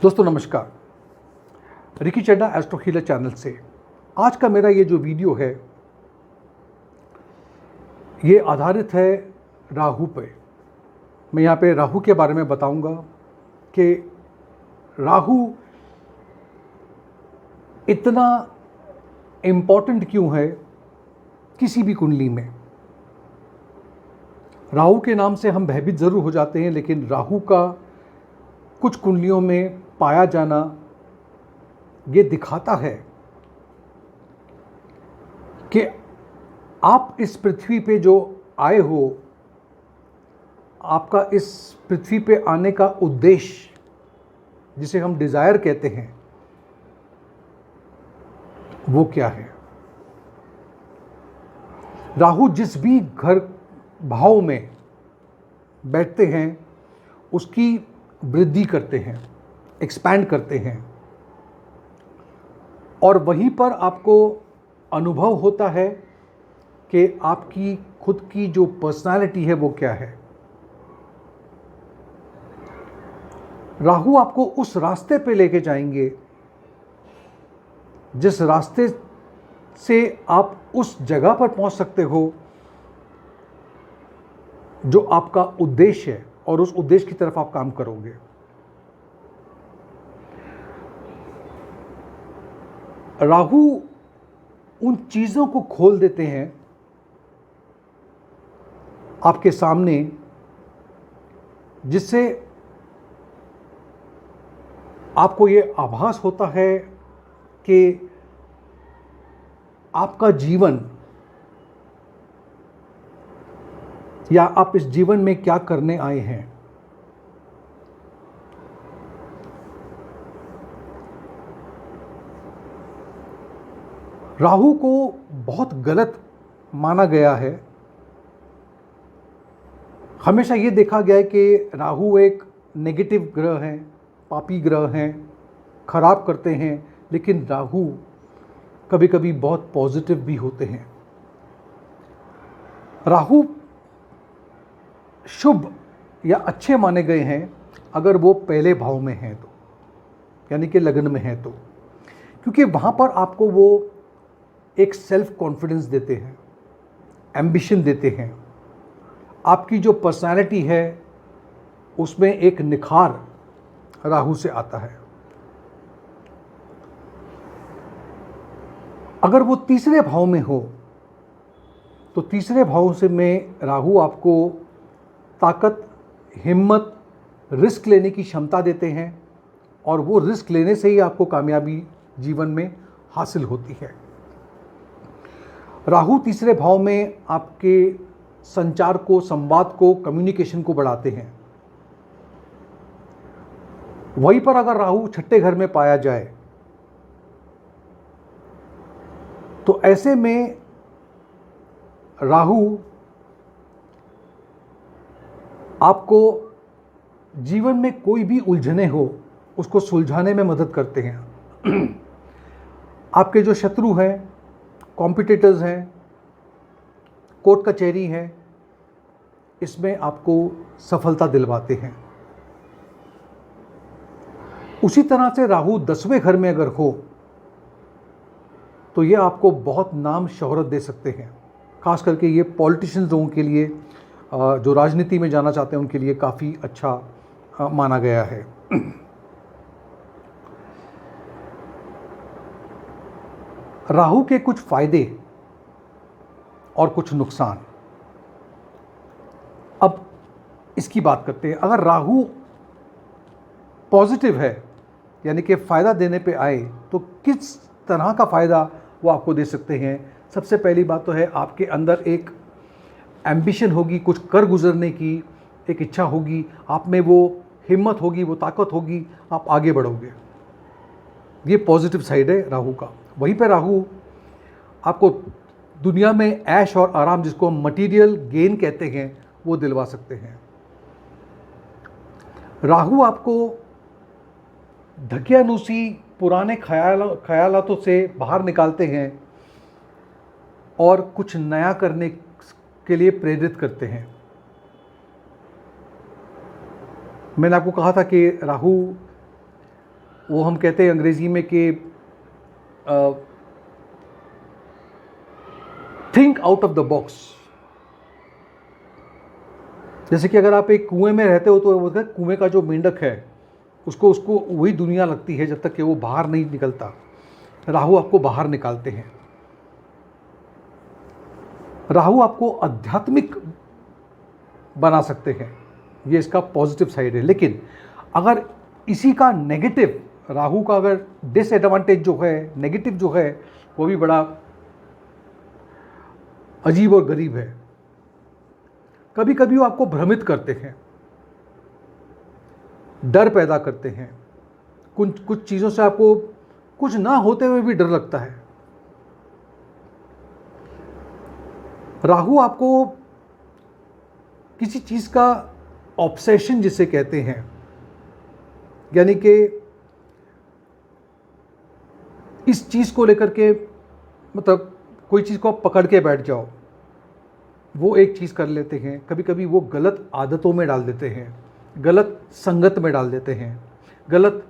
दोस्तों नमस्कार। Ricky Chadha astro healer channel से आज का मेरा ये जो वीडियो है ये आधारित है राहु पे। मैं यहाँ पे राहु के बारे में बताऊंगा कि राहु इतना इम्पोर्टेंट क्यों है किसी भी कुंडली में। राहु के नाम से हम भयभीत ज़रूर हो जाते हैं, लेकिन राहु का कुछ कुंडलियों में पाया जाना ये दिखाता है कि आप इस पृथ्वी पे जो आए हो, आपका इस पृथ्वी पे आने का उद्देश्य जिसे हम डिज़ायर कहते हैं वो क्या है। राहु जिस भी घर भाव में बैठते हैं उसकी वृद्धि करते हैं, एक्सपैंड करते हैं, और वहीं पर आपको अनुभव होता है कि आपकी खुद की जो पर्सनालिटी है वो क्या है। राहु आपको उस रास्ते पे लेके जाएंगे जिस रास्ते से आप उस जगह पर पहुंच सकते हो जो आपका उद्देश्य है, और उस उद्देश्य की तरफ आप काम करोगे। राहु उन चीज़ों को खोल देते हैं आपके सामने जिससे आपको ये आभास होता है कि आपका जीवन या आप इस जीवन में क्या करने आए हैं। राहु को बहुत गलत माना गया है। हमेशा ये देखा गया है कि राहु एक नेगेटिव ग्रह है, पापी ग्रह हैं, खराब करते हैं, लेकिन राहु कभी कभी बहुत पॉजिटिव भी होते हैं। राहु शुभ या अच्छे माने गए हैं अगर वो पहले भाव में हैं तो, यानी कि लग्न में हैं तो, क्योंकि वहाँ पर आपको वो एक सेल्फ कॉन्फिडेंस देते हैं, एम्बिशन देते हैं। आपकी जो पर्सनालिटी है उसमें एक निखार राहु से आता है। अगर वो तीसरे भाव में हो तो तीसरे भाव से में राहु आपको ताकत, हिम्मत, रिस्क लेने की क्षमता देते हैं, और वो रिस्क लेने से ही आपको कामयाबी जीवन में हासिल होती है। राहु तीसरे भाव में आपके संचार को, संवाद को, कम्युनिकेशन को बढ़ाते हैं। वहीं पर अगर राहु छठे घर में पाया जाए तो ऐसे में राहु आपको जीवन में कोई भी उलझने हो उसको सुलझाने में मदद करते हैं। आपके जो शत्रु हैं, कॉम्पिटिटर्स हैं, कोर्ट कचहरी हैं, इसमें आपको सफलता दिलवाते हैं। उसी तरह से राहु 10वें घर में अगर हो तो ये आपको बहुत नाम शोहरत दे सकते हैं। खास करके ये पॉलिटिशियंस लोगों के लिए, जो राजनीति में जाना चाहते हैं, उनके लिए काफ़ी अच्छा माना गया है। राहु के कुछ फायदे और कुछ नुकसान, अब इसकी बात करते हैं। अगर राहु पॉजिटिव है यानी कि फ़ायदा देने पे आए तो किस तरह का फ़ायदा वो आपको दे सकते हैं। सबसे पहली बात तो है आपके अंदर एक एम्बिशन होगी, कुछ कर गुजरने की एक इच्छा होगी, आप में वो हिम्मत होगी, वो ताकत होगी, आप आगे बढ़ोगे। ये पॉजिटिव साइड है राहु का। वहीं पे राहु आपको दुनिया में ऐश और आराम, जिसको हम मटीरियल गेन कहते हैं, वो दिलवा सकते हैं। राहु आपको धकियानुसी पुराने ख्यालातों से बाहर निकालते हैं और कुछ नया करने के लिए प्रेरित करते हैं। मैंने आपको कहा था कि राहु वो हम कहते हैं अंग्रेज़ी में कि think out of the box. जैसे कि अगर आप एक कुएं में रहते हो तो बोलते हैं कुएं का जो मेंढक है उसको वही दुनिया लगती है जब तक कि वो बाहर नहीं निकलता। राहु आपको बाहर निकालते हैं। राहु आपको आध्यात्मिक बना सकते हैं, ये इसका पॉजिटिव साइड है। लेकिन अगर इसी का नेगेटिव, राहु का अगर डिसएडवांटेज जो है, नेगेटिव जो है, वो भी बड़ा अजीब और गरीब है। कभी कभी वो आपको भ्रमित करते हैं, डर पैदा करते हैं। कुछ चीज़ों से आपको कुछ ना होते हुए भी डर लगता है। राहु आपको किसी चीज़ का ऑब्सेशन जिसे कहते हैं, यानी कि इस चीज़ को लेकर के, मतलब कोई चीज़ को आप पकड़ के बैठ जाओ, वो एक चीज़ कर लेते हैं। कभी कभी वो गलत आदतों में डाल देते हैं, गलत संगत में डाल देते हैं, गलत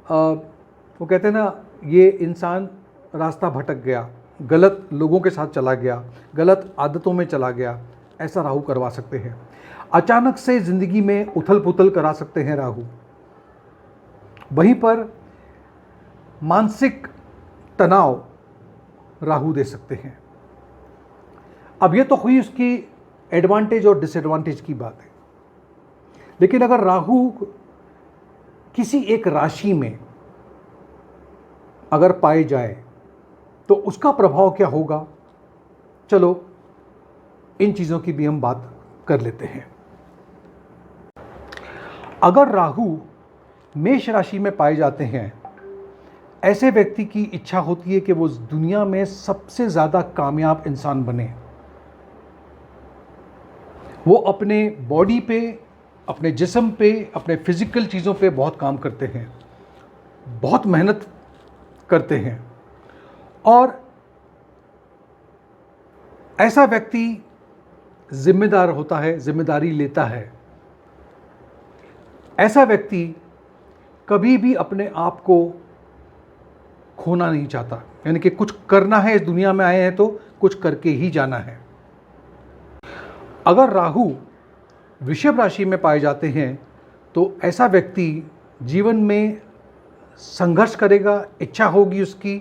वो कहते हैं ना, ये इंसान रास्ता भटक गया, गलत लोगों के साथ चला गया, गलत आदतों में चला गया, ऐसा राहु करवा सकते हैं। अचानक से ज़िंदगी में उथल पुथल करा सकते हैं राहु। वहीं पर मानसिक तनाव राहु दे सकते हैं। अब ये तो हुई उसकी एडवांटेज और डिसएडवांटेज की बात है। लेकिन अगर राहु किसी एक राशि में अगर पाए जाए तो उसका प्रभाव क्या होगा, चलो इन चीज़ों की भी हम बात कर लेते हैं। अगर राहु मेष राशि में पाए जाते हैं, ऐसे व्यक्ति की इच्छा होती है कि वो दुनिया में सबसे ज़्यादा कामयाब इंसान बने। वो अपने बॉडी पे, अपने जिस्म पे, अपने फिजिकल चीज़ों पे बहुत काम करते हैं, बहुत मेहनत करते हैं। और ऐसा व्यक्ति जिम्मेदार होता है, जिम्मेदारी लेता है। ऐसा व्यक्ति कभी भी अपने आप को खोना नहीं चाहता, यानी कि कुछ करना है, इस दुनिया में आए हैं तो कुछ करके ही जाना है। अगर राहु वृषभ राशि में पाए जाते हैं तो ऐसा व्यक्ति जीवन में संघर्ष करेगा। इच्छा होगी उसकी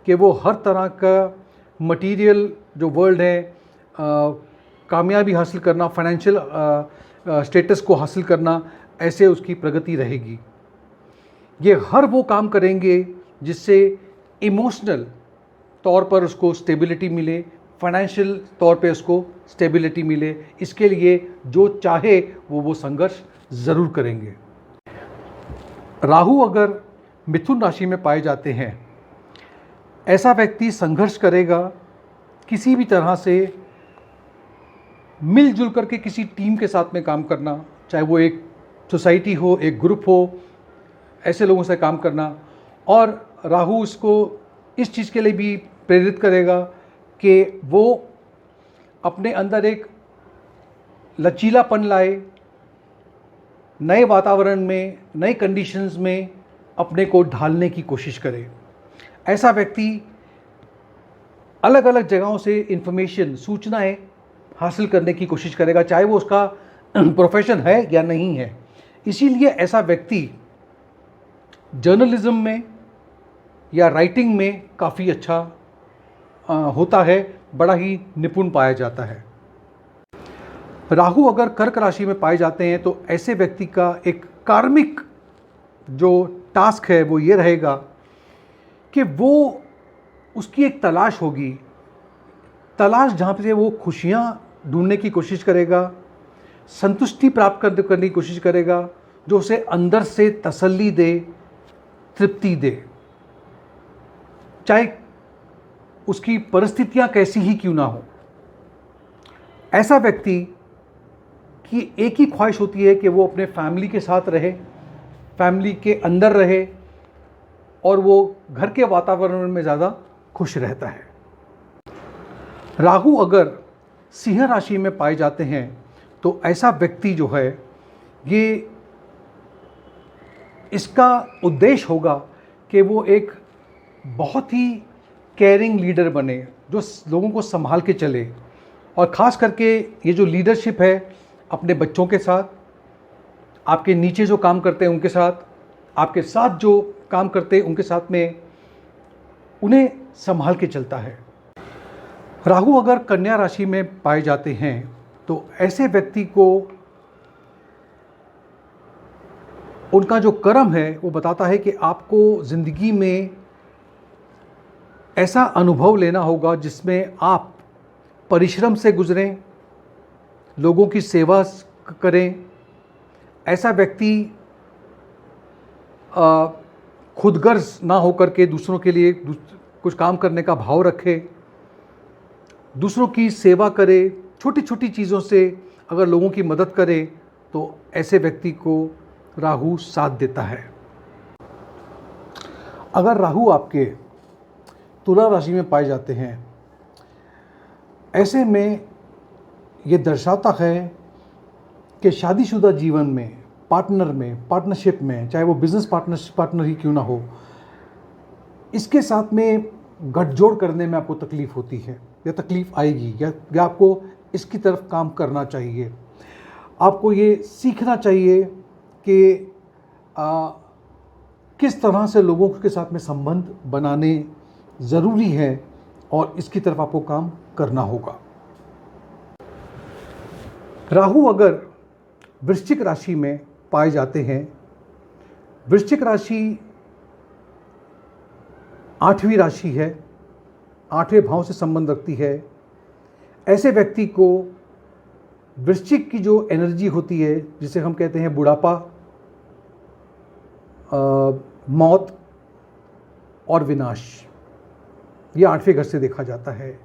कि वो हर तरह का मटेरियल जो वर्ल्ड है, कामयाबी हासिल करना, फाइनेंशियल स्टेटस को हासिल करना, ऐसे उसकी प्रगति रहेगी। ये हर वो काम करेंगे जिससे इमोशनल तौर पर उसको स्टेबिलिटी मिले, फाइनेंशियल तौर पे उसको स्टेबिलिटी मिले। इसके लिए जो चाहे वो संघर्ष ज़रूर करेंगे। राहु अगर मिथुन राशि में पाए जाते हैं, ऐसा व्यक्ति संघर्ष करेगा किसी भी तरह से मिलजुल करके किसी टीम के साथ में काम करना, चाहे वो एक सोसाइटी हो, एक ग्रुप हो, ऐसे लोगों से काम करना। और राहु इसको इस चीज़ के लिए भी प्रेरित करेगा कि वो अपने अंदर एक लचीलापन लाए, नए वातावरण में, नए कंडीशंस में अपने को ढालने की कोशिश करे। ऐसा व्यक्ति अलग अलग जगहों से इंफॉर्मेशन, सूचनाएं हासिल करने की कोशिश करेगा, चाहे वो उसका प्रोफेशन है या नहीं है। इसीलिए ऐसा व्यक्ति जर्नलिज्म में या राइटिंग में काफ़ी अच्छा होता है, बड़ा ही निपुण पाया जाता है। राहु अगर कर्क राशि में पाए जाते हैं तो ऐसे व्यक्ति का एक कार्मिक जो टास्क है वो ये रहेगा कि वो, उसकी एक तलाश होगी, तलाश जहाँ पे वो खुशियाँ ढूंढने की कोशिश करेगा, संतुष्टि प्राप्त करने की कोशिश करेगा, जो उसे अंदर से तसल्ली दे, तृप्ति दे, चाहे उसकी परिस्थितियाँ कैसी ही क्यों ना हो। ऐसा व्यक्ति की एक ही ख्वाहिश होती है कि वो अपने फैमिली के साथ रहे, फैमिली के अंदर रहे, और वो घर के वातावरण में ज़्यादा खुश रहता है। राहु अगर सिंह राशि में पाए जाते हैं तो ऐसा व्यक्ति जो है, ये इसका उद्देश्य होगा कि वो एक बहुत ही केयरिंग लीडर बने, जो लोगों को संभाल के चले। और ख़ास करके ये जो लीडरशिप है, अपने बच्चों के साथ, आपके नीचे जो काम करते हैं उनके साथ, आपके साथ जो काम करते हैं उनके साथ में उन्हें संभाल के चलता है। राहु अगर कन्या राशि में पाए जाते हैं तो ऐसे व्यक्ति को उनका जो कर्म है वो बताता है कि आपको ज़िंदगी में ऐसा अनुभव लेना होगा जिसमें आप परिश्रम से गुजरें, लोगों की सेवा करें। ऐसा व्यक्ति खुदगर्ज ना होकर के दूसरों के लिए कुछ काम करने का भाव रखे, दूसरों की सेवा करे, छोटी छोटी चीज़ों से अगर लोगों की मदद करे तो ऐसे व्यक्ति को राहु साथ देता है। अगर राहु आपके तुला राशि में पाए जाते हैं, ऐसे में ये दर्शाता है कि शादीशुदा जीवन में, पार्टनरशिप में, चाहे वो बिजनेस पार्टनर ही क्यों ना हो, इसके साथ में गठजोड़ करने में आपको तकलीफ़ होती है या तकलीफ़ आएगी, या आपको इसकी तरफ काम करना चाहिए। आपको ये सीखना चाहिए कि किस तरह से लोगों के साथ में संबंध बनाने ज़रूरी है और इसकी तरफ आपको काम करना होगा। राहु अगर वृश्चिक राशि में पाए जाते हैं, वृश्चिक राशि 8वीं राशि है, 8वें भाव से संबंध रखती है। ऐसे व्यक्ति को वृश्चिक की जो एनर्जी होती है, जिसे हम कहते हैं बुढ़ापा, मौत और विनाश, ये 8वें घर से देखा जाता है।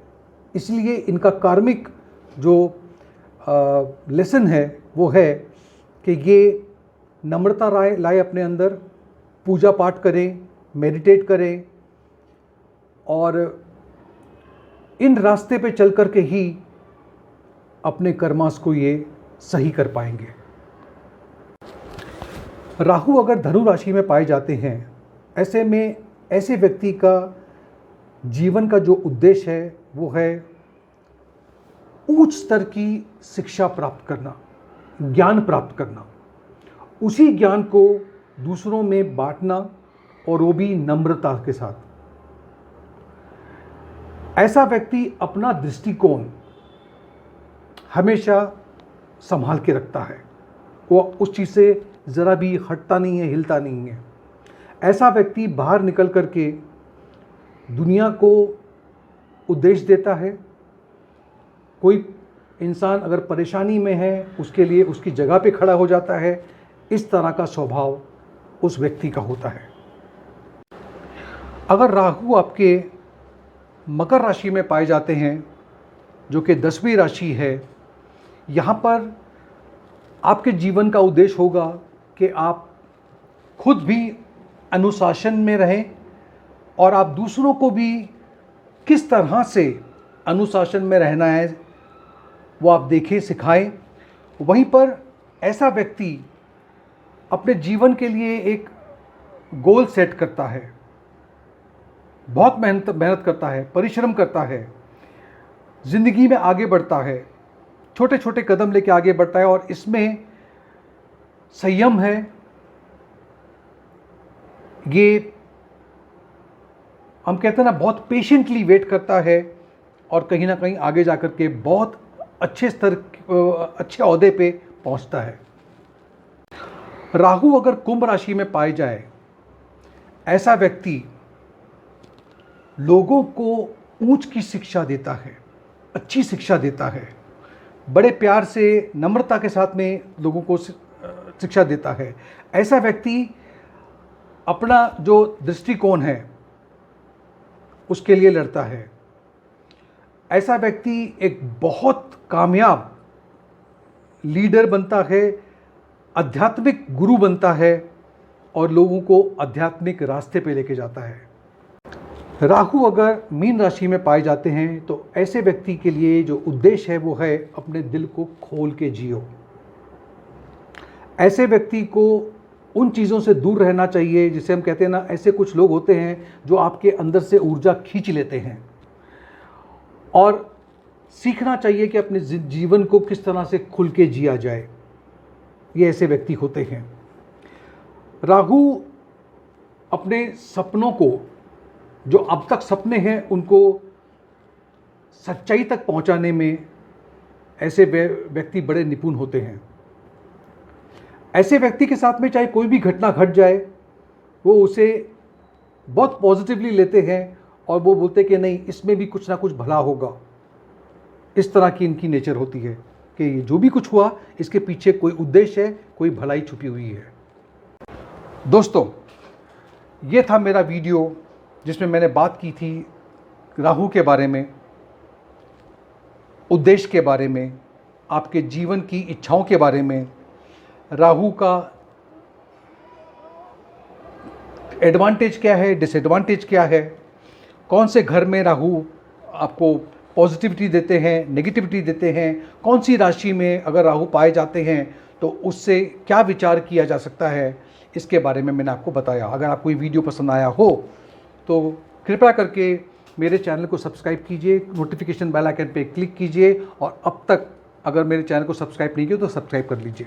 इसलिए इनका कार्मिक जो लेसन है वो है कि ये नम्रता लाए अपने अंदर, पूजा पाठ करें, मेडिटेट करें और इन रास्ते पे चल कर के ही अपने कर्मास को ये सही कर पाएंगे। राहु अगर धनु राशि में पाए जाते हैं, ऐसे में ऐसे व्यक्ति का जीवन का जो उद्देश्य है वो है उच्च स्तर की शिक्षा प्राप्त करना, ज्ञान प्राप्त करना, उसी ज्ञान को दूसरों में बांटना और वो भी नम्रता के साथ। ऐसा व्यक्ति अपना दृष्टिकोण हमेशा संभाल के रखता है, वो उस चीज़ से ज़रा भी हटता नहीं है, हिलता नहीं है। ऐसा व्यक्ति बाहर निकल कर के दुनिया को उद्देश्य देता है। कोई इंसान अगर परेशानी में है, उसके लिए उसकी जगह पे खड़ा हो जाता है। इस तरह का स्वभाव उस व्यक्ति का होता है। अगर राहु आपके मकर राशि में पाए जाते हैं, जो कि 10वीं राशि है, यहाँ पर आपके जीवन का उद्देश्य होगा कि आप खुद भी अनुशासन में रहें और आप दूसरों को भी किस तरह से अनुशासन में रहना है वो आप देखें, सिखाएं। वहीं पर ऐसा व्यक्ति अपने जीवन के लिए एक गोल सेट करता है, बहुत मेहनत करता है, परिश्रम करता है, ज़िंदगी में आगे बढ़ता है, छोटे छोटे कदम लेके आगे बढ़ता है और इसमें संयम है। ये हम कहते हैं ना, बहुत पेशेंटली वेट करता है और कहीं ना कहीं आगे जाकर के बहुत अच्छे ओहदे पे पहुंचता है। राहु अगर कुंभ राशि में पाए जाए, ऐसा व्यक्ति लोगों को ऊंच की शिक्षा देता है, अच्छी शिक्षा देता है, बड़े प्यार से, नम्रता के साथ में लोगों को शिक्षा देता है। ऐसा व्यक्ति अपना जो दृष्टिकोण है उसके लिए लड़ता है। ऐसा व्यक्ति एक बहुत कामयाब लीडर बनता है, आध्यात्मिक गुरु बनता है और लोगों को आध्यात्मिक रास्ते पे लेके जाता है। राहु अगर मीन राशि में पाए जाते हैं तो ऐसे व्यक्ति के लिए जो उद्देश्य है वो है अपने दिल को खोल के जियो। ऐसे व्यक्ति को उन चीज़ों से दूर रहना चाहिए जिसे हम कहते हैं ना, ऐसे कुछ लोग होते हैं जो आपके अंदर से ऊर्जा खींच लेते हैं। और सीखना चाहिए कि अपने जीवन को किस तरह से खुल के जिया जाए। ये ऐसे व्यक्ति होते हैं। राहु अपने सपनों को, जो अब तक सपने हैं, उनको सच्चाई तक पहुंचाने में ऐसे व्यक्ति बड़े निपुण होते हैं। ऐसे व्यक्ति के साथ में चाहे कोई भी घटना घट जाए, वो उसे बहुत पॉजिटिवली लेते हैं और वो बोलते हैं कि नहीं, इसमें भी कुछ ना कुछ भला होगा। इस तरह की इनकी नेचर होती है कि जो भी कुछ हुआ, इसके पीछे कोई उद्देश्य है, कोई भलाई छुपी हुई है। दोस्तों, ये था मेरा वीडियो जिसमें मैंने बात की थी राहु के बारे में, उद्देश्य के बारे में, आपके जीवन की इच्छाओं के बारे में, राहु का एडवांटेज क्या है, डिसएडवांटेज क्या है, कौन से घर में राहु आपको पॉजिटिविटी देते हैं, नेगेटिविटी देते हैं, कौन सी राशि में अगर राहु पाए जाते हैं तो उससे क्या विचार किया जा सकता है, इसके बारे में मैंने आपको बताया। अगर आपको ये वीडियो पसंद आया हो तो कृपया करके मेरे चैनल को सब्सक्राइब कीजिए, नोटिफिकेशन बेल आइकन पे क्लिक कीजिए और अब तक अगर मेरे चैनल को सब्सक्राइब नहीं किया तो सब्सक्राइब कर लीजिए।